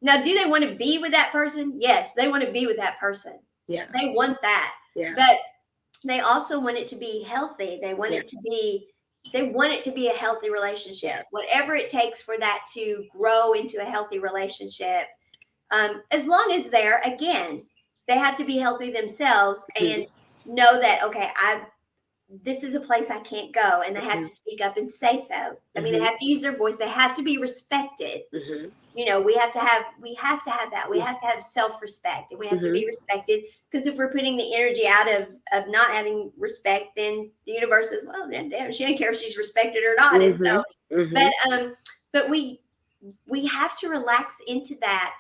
Now, do they want to be with that person? Yes, they want to be with that person. Yeah. They want that. Yeah. But they also want it to be healthy. They want it to be a healthy relationship. Yeah. Whatever it takes for that to grow into a healthy relationship. As long as they have to be healthy themselves and know that, okay, this is a place I can't go, and they have to speak up and say so. I mean, they have to use their voice. They have to be respected. You know, we have to have that. We have to have self-respect, and we have to be respected, because if we're putting the energy out of not having respect, then the universe says, well, then damn, she doesn't care if she's respected or not. And so, but we have to relax into that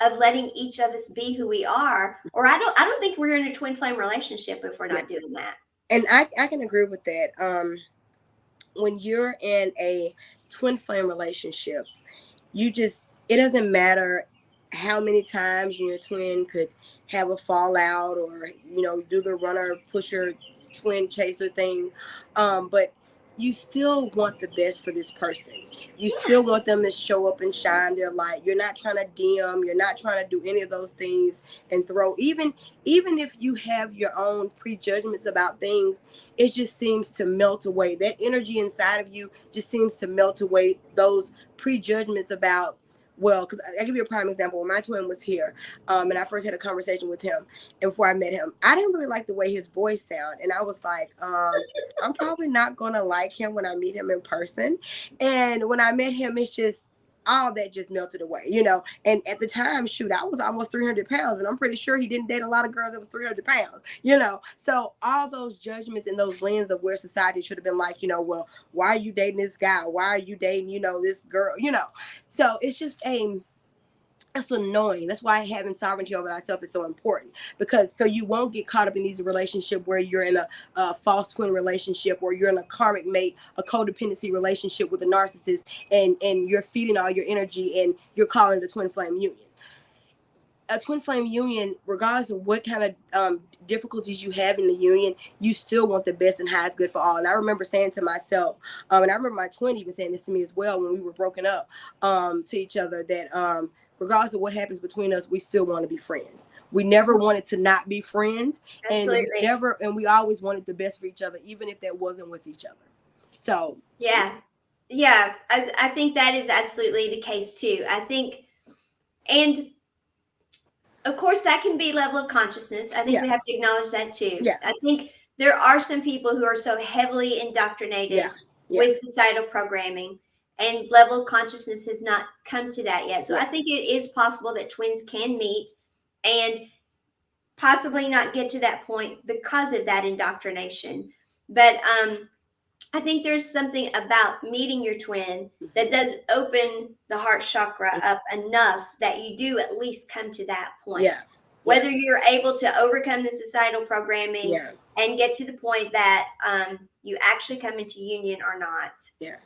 of letting each of us be who we are, or I don't think we're in a twin flame relationship if we're not doing that. And I can agree with that. When you're in a twin flame relationship, it doesn't matter how many times your twin could have a fallout or, you know, do the runner pusher twin chaser thing. But you still want the best for this person. You still want them to show up and shine their light. You're not trying to dim. You're not trying to do any of those things and throw. Even if you have your own prejudgments about things, it just seems to melt away. That energy inside of you just seems to melt away those prejudgments about, well, because I give you a prime example. When my twin was here, and I first had a conversation with him, and before I met him, I didn't really like the way his voice sounded. And I was like, I'm probably not going to like him when I meet him in person. And when I met him, it's just, all that just melted away, you know. And at the time, shoot, I was almost 300 pounds, and I'm pretty sure he didn't date a lot of girls that was 300 pounds, you know. So all those judgments and those lenses of where society should have been like, you know, well, why are you dating this guy? Why are you dating, you know, this girl, you know? So it's just it's annoying. That's why having sovereignty over thyself is so important, because so you won't get caught up in these relationships where you're in a false twin relationship, or you're in a karmic mate, a codependency relationship with a narcissist, and you're feeding all your energy and you're calling it a twin flame union. A twin flame union, regardless of what kind of difficulties you have in the union, you still want the best and highest good for all. And I remember saying to myself, and I remember my twin even saying this to me as well when we were broken up to each other, that regardless of what happens between us, we still want to be friends. We never wanted to not be friends. Absolutely. And we always wanted the best for each other, even if that wasn't with each other. So yeah, I think that is absolutely the case too. I think, and of course that can be level of consciousness. I think we have to acknowledge that too. Yeah. I think there are some people who are so heavily indoctrinated with societal programming and level of consciousness has not come to that yet. So Yeah. I think it is possible that twins can meet and possibly not get to that point because of that indoctrination. But I think there's something about meeting your twin that does open the heart chakra up enough that you do at least come to that point. Yeah. Whether you're able to overcome the societal programming Yeah. and get to the point that you actually come into union or not. Yeah.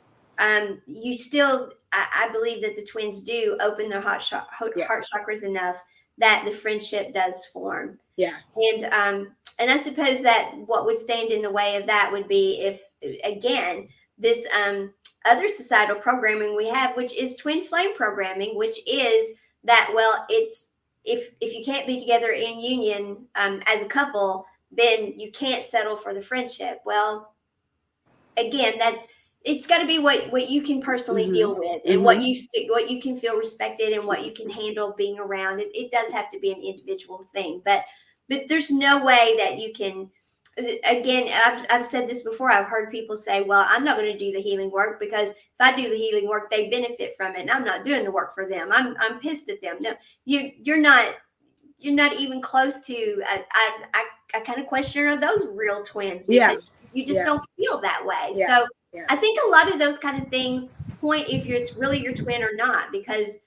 You still, I believe that the twins do open their heart chakras enough that the friendship does form. Yeah. And I suppose that what would stand in the way of that would be if, again, this other societal programming we have, which is twin flame programming, which is that, well, it's if you can't be together in union as a couple, then you can't settle for the friendship. Well, again, it's got to be what you can personally deal with, and what you can feel respected, and what you can handle being around. It does have to be an individual thing, but there's no way that you can. Again, I've said this before. I've heard people say, "Well, I'm not going to do the healing work because if I do the healing work, they benefit from it, and I'm not doing the work for them. I'm pissed at them." No, you're not. You're not even close to. I kind of question, are those real twins? Because you just don't feel that way. So I think a lot of those kind of things point if it's really your twin or not, because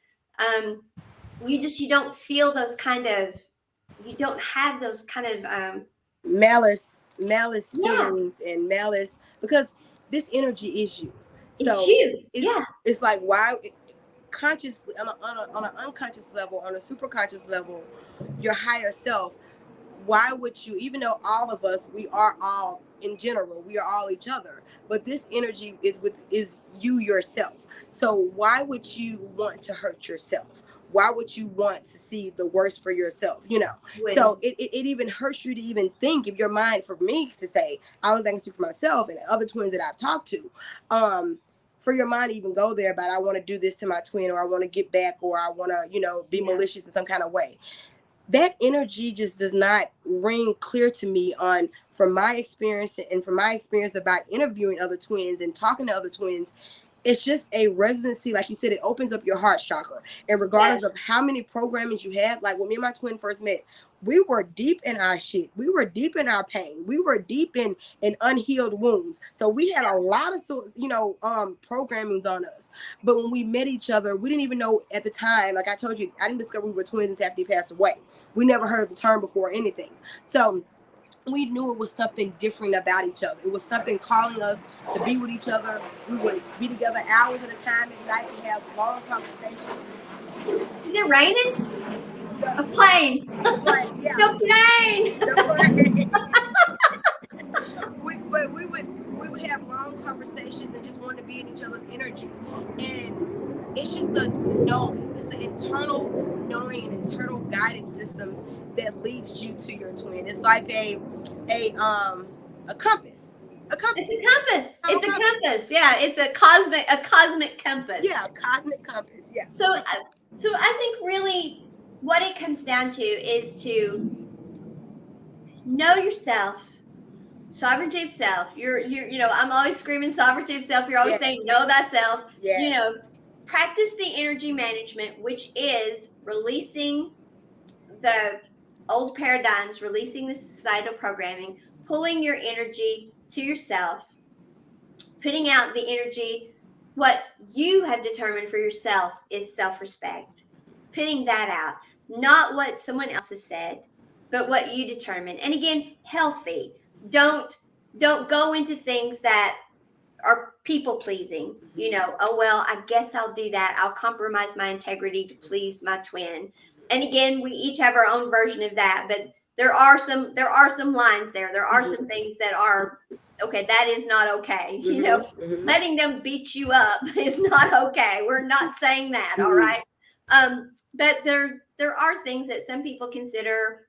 you don't feel those kind of, you don't have those kind of malice feelings and malice, because this energy is you. So it's you. it's like, why consciously on an unconscious level, on a superconscious level, your higher self, why would you, even though all of us, we are all in general, we are all each other, but this energy is you yourself. So why would you want to hurt yourself? Why would you want to see the worst for yourself? So it even hurts you to even think, if your mind, for me to say, I don't think I speak for myself and other twins that I've talked to, for your mind to even go there about, I want to do this to my twin, or I want to get back, or I want to, be malicious in some kind of way. That energy just does not ring clear to me from my experience, and from my experience about interviewing other twins and talking to other twins. It's just a residency, like you said, it opens up your heart chakra. And regardless of how many programmings you had, like when me and my twin first met, we were deep in our shit. We were deep in our pain. We were deep in unhealed wounds. So we had a lot of programmings on us. But when we met each other, we didn't even know at the time. Like I told you, I didn't discover we were twins after he passed away. We never heard of the term before or anything. So we knew it was something different about each other. It was something calling us to be with each other. We would be together hours at a time at night and have long conversations. Is it raining? A plane. The plane, yeah. The plane. But we would have long conversations and just want to be in each other's energy. And it's just a knowing. It's an internal knowing and internal guidance systems that leads you to your twin. It's like a compass. A compass. It's a compass. It's a compass. Yeah, it's a cosmic compass. Yeah, a cosmic compass. Yeah. So I think really what it comes down to is to know yourself. Sovereignty of self. You're I'm always screaming sovereignty of self. You're always saying know thyself. Yes. Practice the energy management, which is releasing the old paradigms, releasing the societal programming, pulling your energy to yourself, putting out the energy. What you have determined for yourself is self-respect. Putting that out, not what someone else has said, but what you determine. And again, healthy. Don't go into things that are people pleasing. Oh well, I guess I'll do that. I'll compromise my integrity to please my twin. And again, we each have our own version of that, but there are some lines there. There are some things that are okay. That is not okay. Letting them beat you up is not okay. We're not saying that. All right. But there are things that some people consider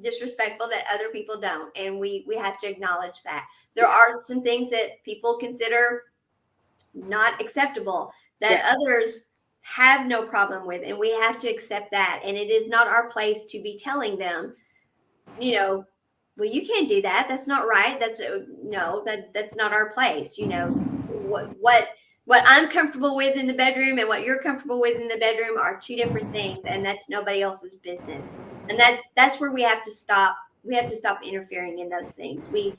disrespectful that other people don't, and we have to acknowledge that. There are some things that people consider not acceptable that others have no problem with, and we have to accept that. And it is not our place to be telling them, well, you can't do that, that's not right, that's no, that's not our place. What what I'm comfortable with in the bedroom and what you're comfortable with in the bedroom are two different things, and that's nobody else's business. And that's where we have to stop. We have to stop interfering in those things. We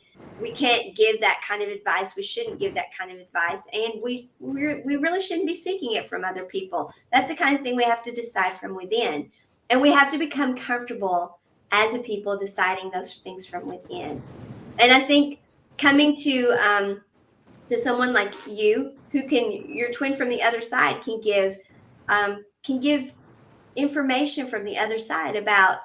can't give that kind of advice. We shouldn't give that kind of advice, and we really shouldn't be seeking it from other people. That's the kind of thing we have to decide from within, and we have to become comfortable as a people deciding those things from within. And I think coming to someone like you who can, your twin from the other side can give information from the other side about,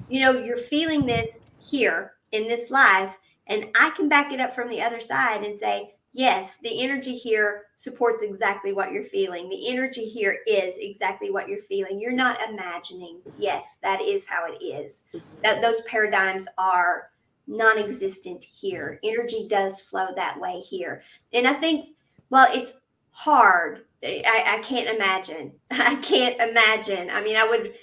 you're feeling this here in this life, and I can back it up from the other side and say, yes, the energy here supports exactly what you're feeling. The energy here is exactly what you're feeling. You're not imagining. Yes, that is how it is. That those paradigms are non-existent here. Energy does flow that way here. And I think, well, it's hard. I can't imagine. I can't imagine. I mean, I would,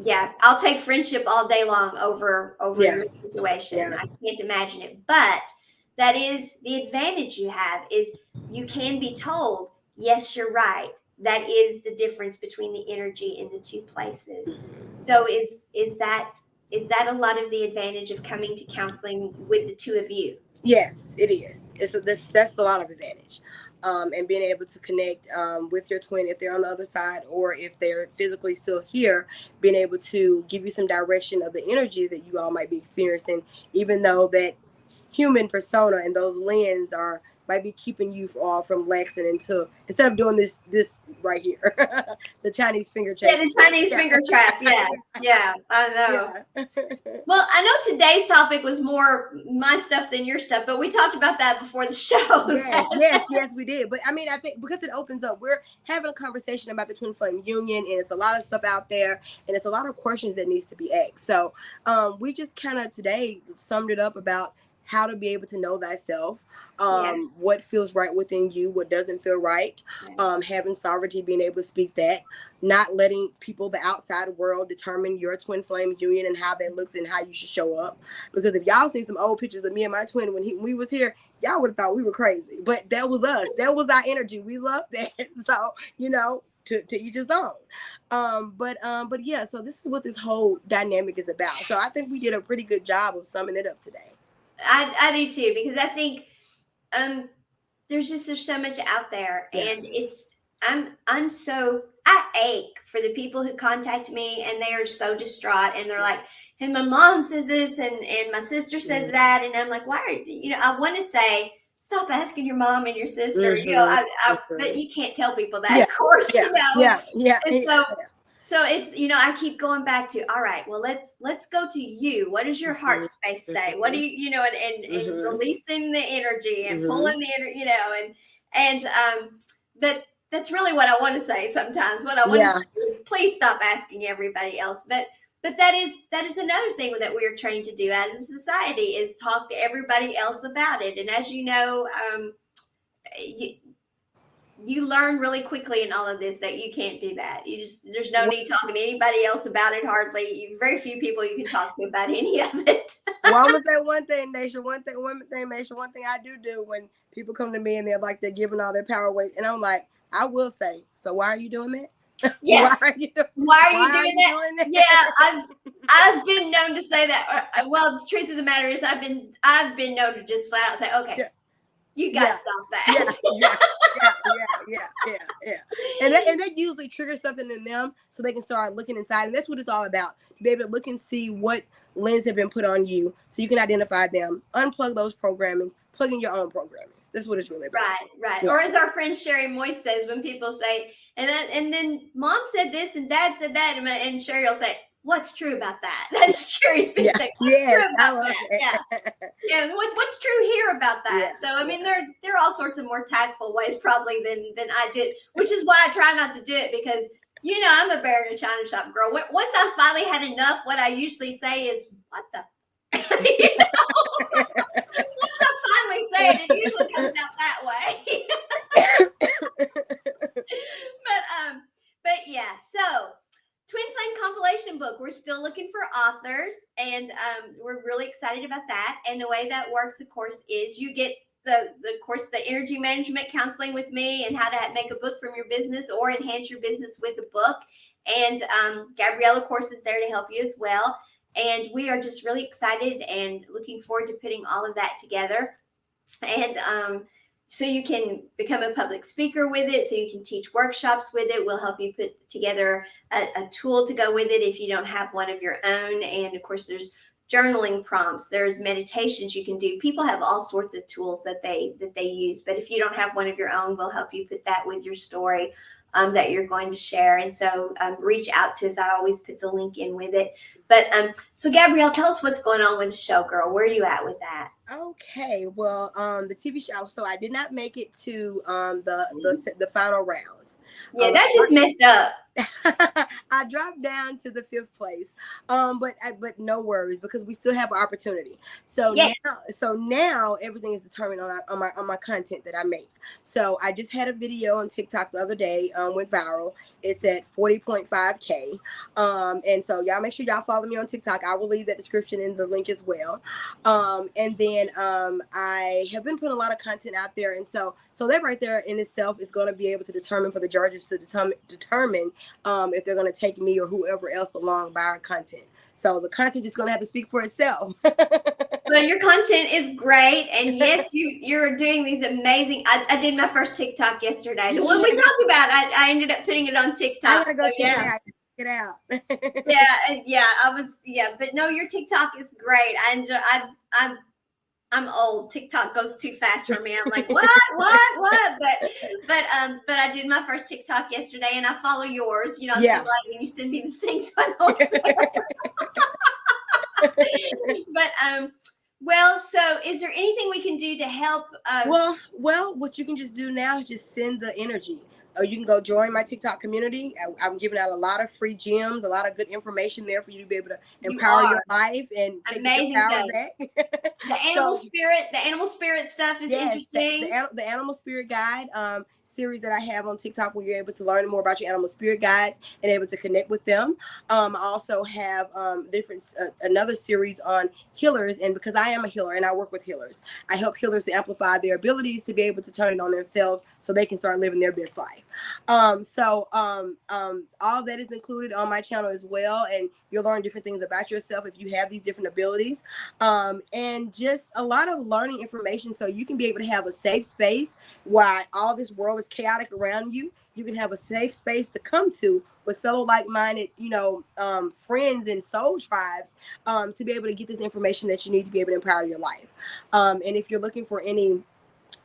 yeah, I'll take friendship all day long over Yeah. your situation. Yeah. I can't imagine it. But that is the advantage you have, is you can be told, yes, you're right. That is the difference between the energy in the two places. So is that a lot of the advantage of coming to counseling with the two of you? Yes, it is. That's a lot of advantage, and being able to connect with your twin if they're on the other side or if they're physically still here, being able to give you some direction of the energies that you all might be experiencing, even though that human persona and those lens are might be keeping you all from relaxing until instead of doing this right here, the Chinese finger Yeah, chase. the Chinese finger trap. Yeah, yeah, I know. Yeah. Well, I know today's topic was more my stuff than your stuff, but we talked about that before the show. Yes, we did. But I mean, I think because it opens up, we're having a conversation about the twin flame union, and it's a lot of stuff out there, and it's a lot of questions that needs to be asked. So, we just kind of today summed it up about how to be able to know thyself, Yeah, what feels right within you, what doesn't feel right, yeah. having sovereignty, being able to speak that, not letting people, the outside world, determine your twin flame union and how that looks and how you should show up. Because if y'all seen some old pictures of me and my twin when we was here, y'all would have thought we were crazy. But that was us. That was our energy. We loved that. So, to each his own. But yeah, so this is what this whole dynamic is about. So I think we did a pretty good job of summing it up today. I do too, because I think um there's so much out there, Yeah. and I ache for the people who contact me and they are so distraught, and they're like, and my mom says this, and my sister says that, and I'm like, why are I want to say, stop asking your mom and your sister, but you can't tell people that, Yeah. of course, and Yeah. so it's, I keep going back to, all right, well, let's go to you. What does your heart space say? What do and releasing the energy and pulling the energy, but that's really what I want to say sometimes. What I want to say is, please stop asking everybody else. But that is another thing that we are trained to do as a society, is talk to everybody else about it. And as you know, you learn really quickly in all of this that you can't do that. There's no need talking to anybody else about it. Hardly, very few people you can talk to about any of it. Well, I'm gonna say one thing, Maysha. One thing, Maysha. One thing I do when people come to me and they're giving all their power away, and I'm like, I will say, so why are you doing that? Yeah. Why are you doing that? doing that? Yeah, I've been known to say that. Well, the truth of the matter is, I've been known to just flat out say, okay, Yeah. you gotta stop that. Yeah. And that usually triggers something in them, so they can start looking inside, and that's what it's all about. To be able to look and see what lens have been put on you, so you can identify them, unplug those programmings, plug in your own programmings. That's what it's really about. Right. Yeah. Or as our friend Sherry Moyes says, when people say, and then mom said this and dad said that, and Sherry will say, what's true about that? That's Sherry's big thing. What's true about that? Yeah. What's true here about that? So I mean, there are all sorts of more tactful ways probably than I did, which is why I try not to do it, because I'm a bear in a china shop girl. Once I've finally had enough, what I usually say is, what the once I finally say it, it usually comes out that way. but yeah, so Twin Flame compilation book. We're still looking for authors, and we're really excited about that. And the way that works, of course, is you get of course, the energy management counseling with me and how to make a book from your business or enhance your business with a book. And Gabrielle, of course, is there to help you as well. And we are just really excited and looking forward to putting all of that together. And so you can become a public speaker with it, so you can teach workshops with it. We'll help you put together a tool to go with it if you don't have one of your own. And of course, there's journaling prompts, there's meditations you can do. People have all sorts of tools that they use, but if you don't have one of your own, we'll help you put that with your story that you're going to share. And so reach out to us. I always put the link in with it. But so Gabrielle, tell us what's going on with the show, girl. Where are you at with that? Okay, well, the TV show. So I did not make it to the final rounds. Yeah, that's just messed up. I dropped down to the 5th place, but no worries, because we still have an opportunity. So yes. now everything is determined on my content that I make. So I just had a video on TikTok the other day, went viral. It's at 40.5K, and so y'all make sure y'all follow me on TikTok. I will leave that description in the link as well. And then I have been putting a lot of content out there, and so that right there in itself is going to be able to determine for the judges to determine if they're going to take me or whoever else along by our content. So the content is going to have to speak for itself. Well, your content is great, and yes, you're doing these amazing. I did my first TikTok yesterday. The one we talked about, I ended up putting it on TikTok. I gotta go check it out. But no, your TikTok is great. I enjoy. I'm old. TikTok goes too fast for me. I'm like, what? But I did my first TikTok yesterday, and I follow yours. You know, yeah. So like when you send me the things, I know it's there. But well, so is there anything we can do to help? Well, what you can just do now is just send the energy. You can go join my TikTok community. I'm giving out a lot of free gems, a lot of good information there for you to be able to empower your life and take your power back. The animal spirit stuff is interesting. The animal spirit guide series that I have on TikTok, where you're able to learn more about your animal spirit guides and able to connect with them. I also have another series on healers, and because I am a healer and I work with healers, I help healers to amplify their abilities to be able to turn it on themselves so they can start living their best life. All that is included on my channel as well, and you'll learn different things about yourself if you have these different abilities, and just a lot of learning information so you can be able to have a safe space while all this world is chaotic around you. You can have a safe space to come to with fellow like-minded, friends and soul tribes, to be able to get this information that you need to be able to empower your life. And if you're looking for any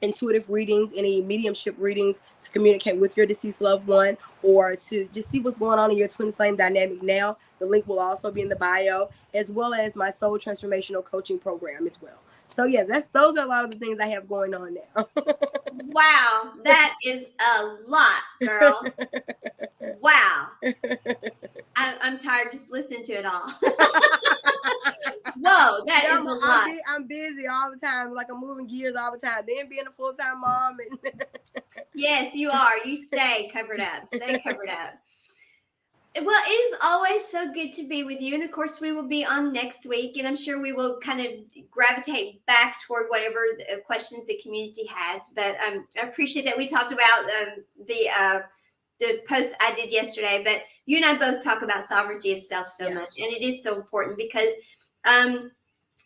intuitive readings, any mediumship readings to communicate with your deceased loved one, or to just see what's going on in your twin flame dynamic now, the link will also be in the bio, as well as my soul transformational coaching program as well. So yeah, those are a lot of the things I have going on now. Wow, that is a lot, girl. Wow. I'm tired just listening to it all. Whoa, that is a lot. I'm busy all the time. Like, I'm moving gears all the time. Then being a full-time mom. Yes, you are. You stay covered up. Stay covered up. Well, it is always so good to be with you. And of course, we will be on next week. And I'm sure we will kind of gravitate back toward whatever questions the community has. But I appreciate that we talked about the post I did yesterday. But you and I both talk about sovereignty of self so much. And it is so important because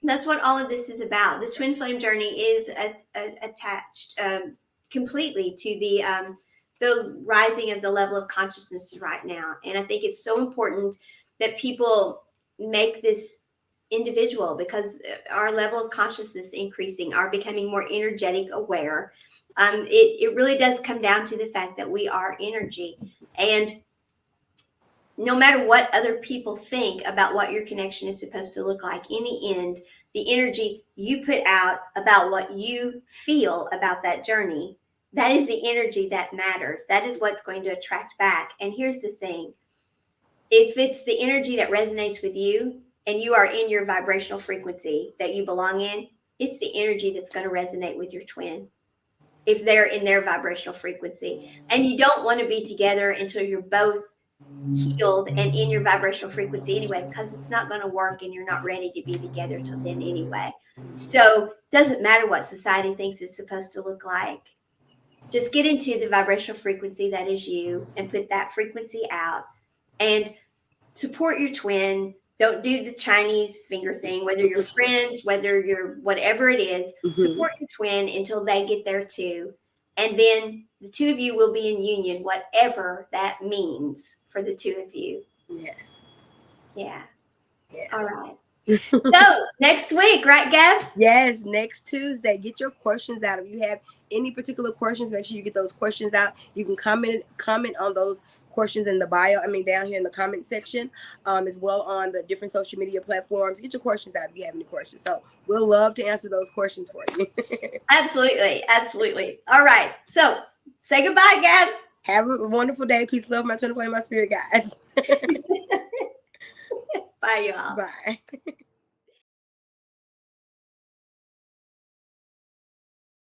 that's what all of this is about. The twin flame journey is attached completely to the rising of the level of consciousness right now. And I think it's so important that people make this individual, because our level of consciousness increasing, are becoming more energetic aware. It really does come down to the fact that we are energy. And no matter what other people think about what your connection is supposed to look like, in the end, the energy you put out about what you feel about that journey, that is the energy that matters. That is what's going to attract back. And here's the thing. If it's the energy that resonates with you and you are in your vibrational frequency that you belong in, it's the energy that's going to resonate with your twin if they're in their vibrational frequency. And you don't want to be together until you're both healed and in your vibrational frequency anyway, because it's not going to work and you're not ready to be together till then anyway. So it doesn't matter what society thinks it's supposed to look like. Just get into the vibrational frequency that is you and put that frequency out and support your twin. Don't do the Chinese finger thing, whether you're friends, whether you're whatever it is, support your twin until they get there too. And then the two of you will be in union, whatever that means for the two of you. Yes. Yeah. Yes. All right. So next week, right, Gab? Yes, next Tuesday. Get your questions out. If you have any particular questions, make sure you get those questions out. You can comment on those questions in the bio. Down here in the comment section, as well on the different social media platforms. Get your questions out if you have any questions. So we'll love to answer those questions for you. Absolutely. Absolutely. All right. So say goodbye, Gab. Have a wonderful day. Peace, love, my twin flame, my spirit, guys. Bye, y'all. Bye.